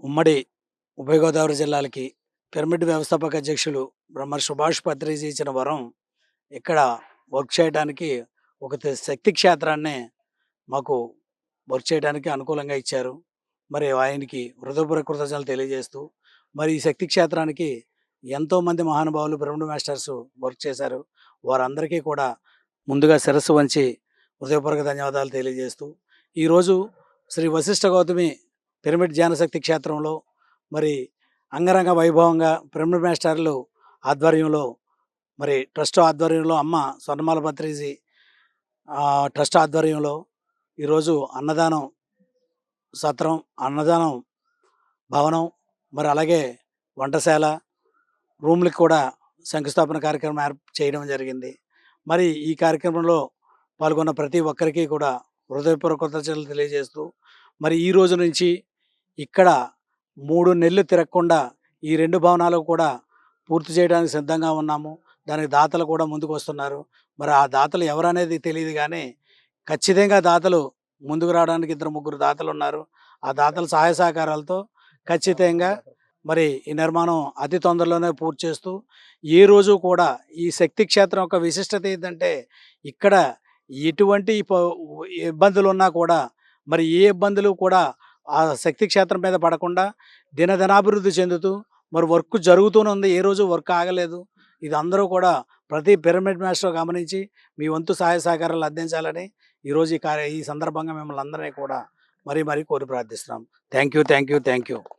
ఉమ్మడి ఉభయ గోదావరి జిల్లాలకి పిరమిడ్ వ్యవస్థాపక అధ్యక్షులు బ్రహ్మ సుభాష్ పత్రిజీ ఇచ్చిన వరం ఇక్కడ వర్క్ చేయడానికి ఒక శక్తి క్షేత్రాన్ని మాకు వర్క్ చేయడానికి అనుకూలంగా ఇచ్చారు. మరి ఆయనకి హృదయపూర్వక కృతజ్ఞతలు తెలియజేస్తూ, మరి ఈ శక్తి క్షేత్రానికి ఎంతోమంది మహానుభావులు పిరమిడ్ మాస్టర్స్ వర్క్ చేశారు. వారందరికీ కూడా ముందుగా శిరస్సు వంచి హృదయపూర్వక ధన్యవాదాలు తెలియజేస్తూ, ఈరోజు శ్రీ వశిష్ఠ గౌతమి పిరమిడ్ ధ్యానశక్తి క్షేత్రంలో మరి అంగరంగ వైభవంగా పిరమిడ్ మాస్టర్లు ఆధ్వర్యంలో, మరి ట్రస్ట్ ఆధ్వర్యంలో అమ్మ స్వర్ణమాల పత్రిజీ ట్రస్ట్ ఆధ్వర్యంలో ఈరోజు అన్నదానం సత్రం, అన్నదానం భవనం, మరి అలాగే వంటశాల, రూమ్‌లకి కూడా శంకుస్థాపన కార్యక్రమం చేయడం జరిగింది. మరి ఈ కార్యక్రమంలో పాల్గొన్న ప్రతి ఒక్కరికి కూడా హృదయపూర్వక కృతజ్ఞతలు తెలియజేస్తూ, మరి ఈ రోజు నుంచి ఇక్కడ 3 నెలలు తిరగకుండా ఈ 2 భవనాలు కూడా పూర్తి చేయడానికి సిద్ధంగా ఉన్నాము. దానికి దాతలు కూడా ముందుకొస్తున్నారు. మరి ఆ దాతలు ఎవరనేది తెలీదు గానీ, ఖచ్చితంగా దాతలు ముందుకు రావడానికి ఇద్దరు, ముగ్గురు దాతలున్నారు. ఆ దాతల సహాయ సహకారాలతో ఖచ్చితంగా మరి ఈ నిర్మాణం అతి తొందరలోనే పూర్తి చేస్తూ, ఏ రోజు కూడా ఈ శక్తి క్షేత్రం యొక్క విశిష్టత ఏందంటే, ఇక్కడ ఎటువంటి ఇబ్బందులున్నా కూడా, మరి ఏ ఇబ్బందులు కూడా ఆ శక్తి క్షేత్రం మీద పడకుండా దినదినాభివృద్ధి చెందుతూ, మరి వర్క్ జరుగుతూనే ఉంది. ఏ రోజు వర్క్ ఆగలేదు. ఇది అందరూ కూడా ప్రతి పిరమిడ్ మాస్టర్ గమనించి మీ వంతు సహాయ సహకారాలు అందించాలని ఈరోజు ఈ సందర్భంగా మిమ్మల్ని అందరినీ కూడా మరీ మరీ కోరి ప్రార్థిస్తున్నాం. Thank you. Thank you. Thank you.